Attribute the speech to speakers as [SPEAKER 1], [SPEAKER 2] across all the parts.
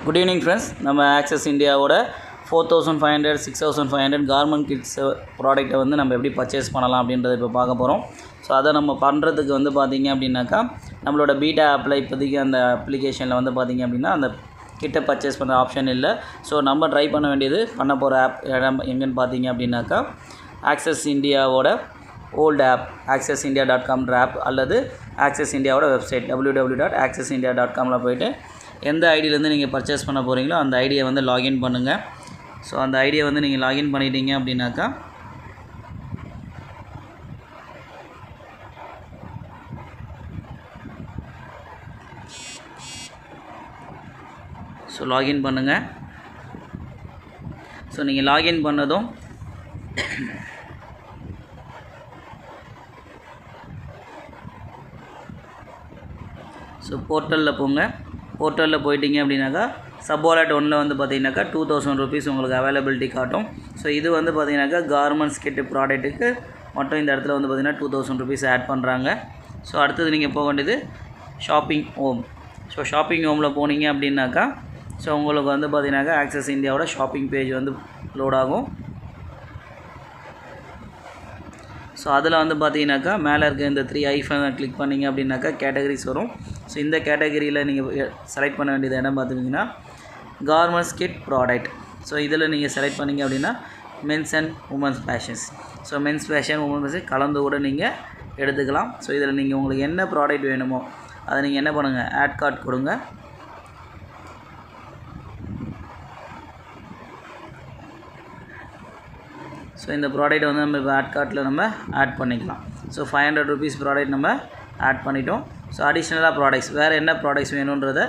[SPEAKER 1] Good evening friends. நம்ம access இந்தியாவோட 4500 6500 garment kids ப்ராடக்ட்டை வந்து நம்ம எப்படி பர்ச்சேஸ் பண்ணலாம் அப்படின்றத இப்போ பார்க்க போகிறோம். ஸோ அதை நம்ம பண்ணுறதுக்கு வந்து பார்த்திங்க அப்படின்னாக்கா நம்மளோட பீட்டா ஆப்பில் இப்போதைக்கு அந்த அப்ளிகேஷனில் வந்து பார்த்திங்க அப்படின்னா அந்த கிட்ட பர்ச்சேஸ் பண்ணுற ஆப்ஷன் இல்லை. ஸோ நம்ம ட்ரை பண்ண வேண்டியது பண்ண போகிற ஆப் இடம் எங்கேன்னு பார்த்தீங்க அப்படின்னாக்கா ஆக்சஸ் இந்தியாவோட ஓல்டு ஆப் accessindia.com ஆப் அல்லது ஆக்சஸ் இந்தியாவோட வெப்சைட் www.accessindia.com போய்ட்டு எந்த ஐடியிலேருந்து நீங்கள் பர்ச்சேஸ் பண்ண போகிறீங்களோ அந்த ஐடியை வந்து லாகின் பண்ணுங்கள். ஸோ அந்த ஐடியை வந்து நீங்கள் லாகின் பண்ணிட்டீங்க அப்படின்னாக்கா ஸோ லாகின் பண்ணுங்கள். ஸோ நீங்கள் லாகின் பண்ணதும் ஸோ போர்ட்டலில் போங்க. போர்ட்டலில் போயிட்டீங்க அப்படின்னாக்கா சப்வாலெட் 1 வந்து பார்த்தீங்கன்னாக்கா 2000 rupees உங்களுக்கு அவைலபிலிட்டி காட்டும். ஸோ இது வந்து பார்த்தீங்கன்னாக்கா கார்மெண்ட்ஸ் கிட்டு ப்ராடக்ட்டுக்கு மட்டும் இந்த இடத்துல வந்து பார்த்திங்கன்னா 2000 rupees ஆட் பண்ணுறாங்க. ஸோ அடுத்தது நீங்கள் போக வேண்டியது ஷாப்பிங் ஹோம். ஸோ ஷாப்பிங் ஹோமில் போனீங்க அப்படின்னாக்கா ஸோ உங்களுக்கு வந்து பார்த்தீங்கன்னாக்கா ஆக்சஸ் இந்தியாவோட ஷாப்பிங் பேஜ் வந்து லோட் ஆகும். ஸோ அதில் வந்து பார்த்தீங்கன்னாக்கா மேலே இருக்க இந்த 3 ஐஃபனை கிளிக் பண்ணிங்க அப்படின்னாக்கா கேட்டகரிஸ் வரும். ஸோ இந்த கேட்டகரியில் நீங்கள் செலக்ட் பண்ண வேண்டியது இடம் பார்த்துட்டிங்கன்னா கார்மெண்ட்ஸ் கிட் ப்ராடக்ட். ஸோ இதில் நீங்கள் செலக்ட் பண்ணிங்க அப்படின்னா men's and women's fashions. So men's fashion women's fashion கலந்து கூட நீங்கள் எடுத்துக்கலாம். ஸோ இதில் நீங்கள் உங்களுக்கு என்ன ப்ராடக்ட் வேணுமோ அதை நீங்கள் என்ன பண்ணுங்கள், ஆட் கார்ட் கொடுங்க. ஸோ இந்த ப்ராடக்ட்டை வந்து நம்ம இப்போ ஆட் கார்ட்டில் நம்ம ஆட் பண்ணிக்கலாம். ஸோ 500 rupees ப்ராடக்ட் நம்ம ஆட் பண்ணிட்டோம். ஸோ அடிஷ்னலாக ப்ராடக்ட்ஸ் வேறு என்ன ப்ராடக்ட்ஸ் வேணுன்றதை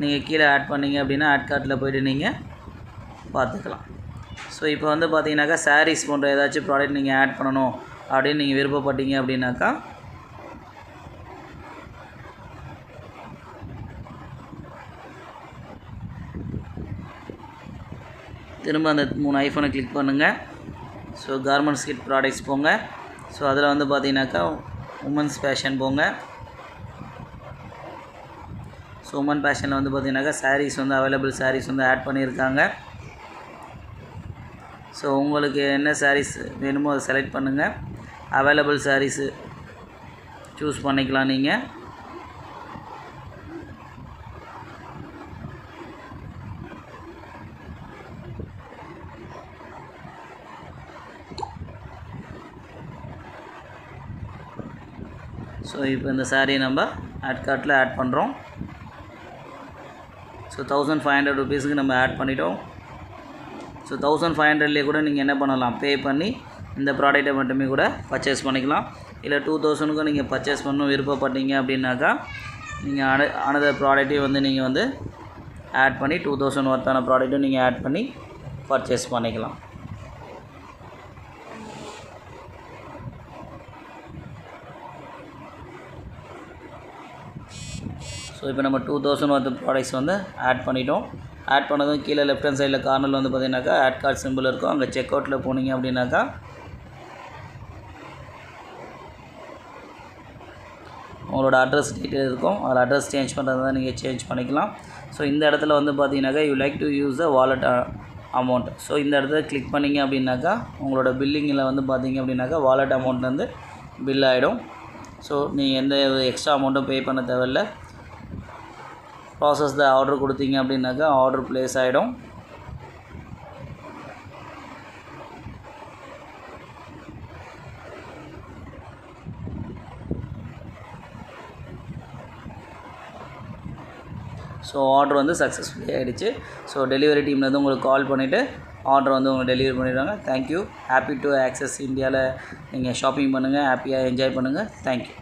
[SPEAKER 1] நீங்கள் கீழே ஆட் பண்ணிங்க அப்படின்னா ஆட் கார்ட்டில் போய்ட்டு நீங்கள் பார்த்துக்கலாம். ஸோ இப்போ வந்து பார்த்தீங்கன்னாக்கா சாரீஸ் போன்ற ஏதாச்சும் ப்ராடக்ட் நீங்கள் ஆட் பண்ணணும் அப்படின்னு நீங்கள் விருப்பப்பட்டீங்க அப்படின்னாக்கா திரும்ப அந்த 3 ஐஃபோனை கிளிக் பண்ணுங்கள். ஸோ கார்மெண்ட்ஸ் கிட் ப்ராடக்ட்ஸ் போங்க. ஸோ அதில் வந்து பார்த்தீங்கன்னாக்கா உமன்ஸ் ஃபேஷன் போங்க. ஸோ உமன் ஃபேஷனில் வந்து பார்த்தீங்கன்னாக்கா சாரீஸ் வந்து அவைலபிள் சாரீஸ் வந்து ஆட் பண்ணியிருக்காங்க. ஸோ உங்களுக்கு என்ன சாரீஸ் வேணுமோ அதை செலக்ட் பண்ணுங்கள். அவைலபிள் சாரீஸு சூஸ் பண்ணிக்கலாம் நீங்கள். ஸோ இப்போ இந்த சாரியை நம்ம ஆட் கார்ட்டில் ஆட் பண்ணுறோம். ஸோ 1500 rupeesக்கு நம்ம ஆட் பண்ணிட்டோம். ஸோ 1500லேயே கூட நீங்கள் என்ன பண்ணலாம், பே பண்ணி இந்த ப்ராடக்ட்டை மட்டுமே கூட பர்ச்சேஸ் பண்ணிக்கலாம். இல்லை 2000க்கும் நீங்கள் பர்ச்சேஸ் பண்ணணும் விருப்பப்பட்டீங்க அப்படின்னாக்கா நீங்கள் அனதர் ப்ராடக்ட்டையும் வந்து நீங்கள் வந்து ஆட் பண்ணி 2000 ஒர்த்தான ப்ராடக்ட்டும் நீங்கள் ஆட் பண்ணி பர்ச்சேஸ் பண்ணிக்கலாம். ஸோ இப்போ நம்ம 2000 worth ப்ராடக்ட்ஸ் வந்து ஆட் பண்ணிட்டோம். ஆட் பண்ணதும் கீழே லெஃப்ட் ஹேண்ட் சைடில் கார்னரில் வந்து பார்த்தீங்கன்னாக்கா ஆட் கார்ட் சிம்பிள் இருக்கும். அங்கே செக் அவுட்டில் போனீங்க அப்படின்னாக்கா உங்களோட அட்ரஸ் டீட்டெயில் இருக்கும். அதில் அட்ரஸ் சேஞ்ச் பண்ணுறது தான் நீங்கள் சேஞ்ச் பண்ணிக்கலாம். ஸோ இந்த இடத்துல வந்து பார்த்தீங்கன்னாக்கா you like to use the wallet amount. So இந்த இடத்துல கிளிக் பண்ணிங்க அப்படின்னாக்கா உங்களோட பில்லிங்கில் வந்து பார்த்தீங்க அப்படின்னாக்கா வாலெட் அமௌண்ட் வந்து பில் ஆகிடும். ஸோ நீங்கள் எந்த எக்ஸ்ட்ரா அமௌண்ட்டும் பே பண்ண தேவையில்லை. ப்ராசஸ் த ஆர்டர் கொடுத்தீங்க அப்படின்னாக்கா ஆர்டர் ப்ளேஸ் ஆகிடும். ஸோ ஆர்டர் வந்து சக்ஸஸ்ஃபுல்லி ஆகிடுச்சு. ஸோ டெலிவரி டீம்லேருந்து உங்களுக்கு கால் பண்ணிவிட்டு ஆர்டர் வந்து உங்களுக்கு டெலிவரி பண்ணிடுவாங்க. தேங்க்யூ. ஹாப்பி டு ஆக்சஸ் இந்தியாவில் நீங்கள் ஷாப்பிங் பண்ணுங்கள், ஹாப்பியாக என்ஜாய் பண்ணுங்கள். தேங்க்யூ.